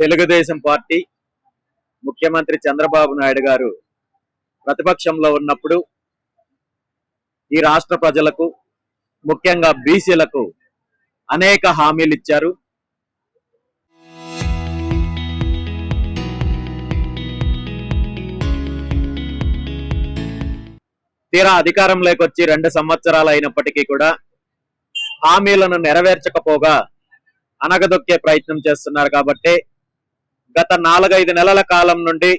Telugu Desam party ముఖ్యమంత్రి చంద్రబాబు నాయుడు గారు ప్రతిపక్షంలో ఉన్నప్పుడు ఈ రాష్ట్ర ప్రజలకు ముఖ్యంగా బీసీలకు అనేక హామీలు ఇచ్చారు. తీరా అధికారంలోకి వచ్చి 2 సంవత్సరాలు అయినప్పటికీ కూడా హామీలను నెరవేర్చకపోగా అనగదొక్కే ప్రయత్నం చేస్తున్నారు. కాబట్టి గత 4-5 నెలల కాలం నుండి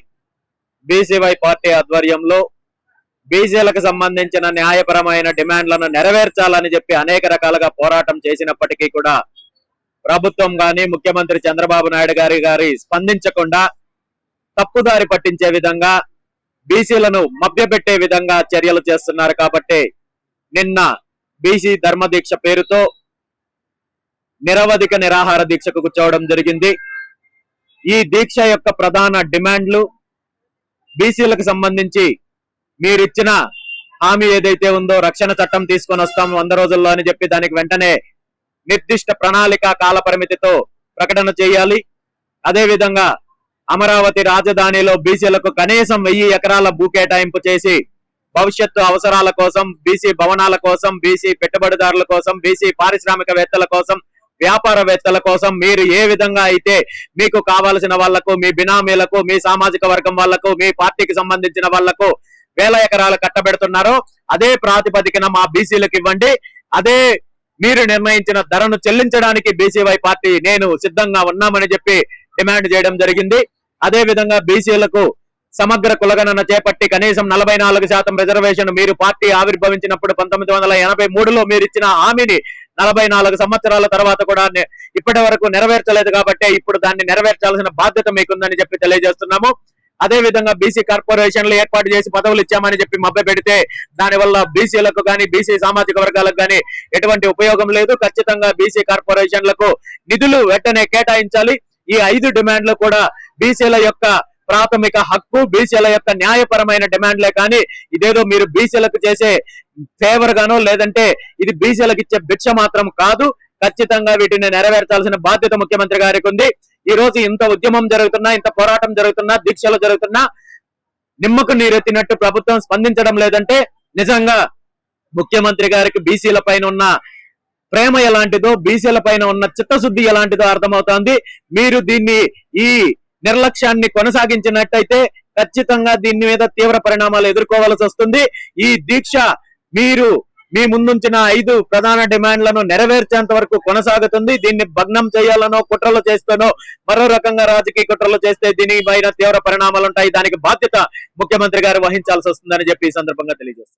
బీసీవై పార్టీ ఆధ్వర్యంలో బీసీలకు సంబంధించిన న్యాయపరమైన డిమాండ్లను నెరవేర్చాలని చెప్పి అనేక రకాలుగా పోరాటం చేసినప్పటికీ కూడా ప్రభుత్వం గాని ముఖ్యమంత్రి చంద్రబాబు నాయుడు గారి స్పందించకుండా తప్పుదారి పట్టించే విధంగా బీసీలను మభ్యపెట్టే విధంగా చర్యలు చేస్తున్నారు. కాబట్టి నిన్న బీసీ ధర్మదీక్ష పేరుతో నిరవధిక నిరాహార దీక్షకు కూర్చోవడం జరిగింది. ఈ దీక్ష యొక్క ప్రధాన డిమాండ్లు బీసీలకు సంబంధించి మీరిచ్చిన హామీ ఏదైతే ఉందో రక్షణ చట్టం తీసుకొని వస్తాం 100 రోజుల్లో అని చెప్పి దానికి వెంటనే నిర్దిష్ట ప్రణాళిక కాల పరిమితితో ప్రకటన చేయాలి. అదేవిధంగా అమరావతి రాజధానిలో బీసీలకు కనీసం 1000 ఎకరాల భూ కేటాయింపు చేసి భవిష్యత్తు అవసరాల కోసం, బీసీ భవనాల కోసం, బీసీ పెట్టుబడిదారుల కోసం, బీసీ పారిశ్రామికవేత్తల కోసం, వ్యాపారవేత్తల కోసం మీరు ఏ విధంగా అయితే మీకు కావాల్సిన వాళ్లకు, మీ బినామీలకు, మీ సామాజిక వర్గం వాళ్లకు, మీ పార్టీకి సంబంధించిన వాళ్లకు 1000 ఎకరాలు కట్టబెడుతున్నారో అదే ప్రాతిపదికన మా బీసీలకు ఇవ్వండి. అదే మీరు నిర్ణయించిన ధరను చెల్లించడానికి బీసీవై పార్టీ నేను సిద్ధంగా ఉన్నామని చెప్పి డిమాండ్ చేయడం జరిగింది. అదే విధంగా బీసీలకు సమగ్ర కులగణన చేపట్టి కనీసం 44% రిజర్వేషన్ మీరు పార్టీ ఆవిర్భవించినప్పుడు 1983లో మీరు ఇచ్చిన హామీని 44 సంవత్సరాల తర్వాత కూడా ఇప్పటి వరకు నెరవేర్చలేదు. కాబట్టి ఇప్పుడు దాన్ని నెరవేర్చాల్సిన బాధ్యత మీకుందని చెప్పి తెలియజేస్తున్నాము. అదే విధంగా బీసీ కార్పొరేషన్లు ఏర్పాటు చేసి పదవులు ఇచ్చామని చెప్పి మభ్య పెడితే దానివల్ల బీసీలకు కానీ బీసీ సామాజిక వర్గాలకు కానీ ఎటువంటి ఉపయోగం లేదు. ఖచ్చితంగా బీసీ కార్పొరేషన్లకు నిధులు వెంటనే కేటాయించాలి. ఈ 5 డిమాండ్లు కూడా బీసీల యొక్క ప్రాథమిక హక్కు, బీసీల యొక్క న్యాయపరమైన డిమాండ్లే కానీ ఇదేదో మీరు బీసీలకు చేసే ఫేవర్ గానో లేదంటే ఇది బీసీలకు ఇచ్చే భిక్ష మాత్రం కాదు. ఖచ్చితంగా వీటిని నెరవేర్చాల్సిన బాధ్యత ముఖ్యమంత్రి గారికి ఉంది. ఈ రోజు ఇంత ఉద్యమం జరుగుతున్నా, ఇంత పోరాటం జరుగుతున్నా, దీక్షలు జరుగుతున్నా నిమ్మకు నీరెత్తినట్టు ప్రభుత్వం స్పందించడం లేదంటే నిజంగా ముఖ్యమంత్రి గారికి బీసీల పైన ఉన్న ప్రేమ ఎలాంటిదో, బీసీల పైన ఉన్న చిత్తశుద్ధి ఎలాంటిదో అర్థమవుతోంది. మీరు దీన్ని ఈ నిర్లక్ష్యాన్ని కొనసాగించినట్టయితే ఖచ్చితంగా దీని మీద తీవ్ర పరిణామాలు ఎదుర్కోవాల్సి వస్తుంది. ఈ దీక్ష మీరు మీ ముందుంచిన 5 ప్రధాన డిమాండ్లను నెరవేర్చేంత వరకు కొనసాగుతుంది. దీన్ని భగ్నం చేయాలనో, కుట్రలు చేస్తేనో, మరో రకంగా రాజకీయ కుట్రలు చేస్తే దీనిపైన తీవ్ర పరిణామాలు ఉంటాయి. దానికి బాధ్యత ముఖ్యమంత్రి గారు వహించాల్సి వస్తుందని చెప్పి ఈ సందర్భంగా తెలియజేస్తారు.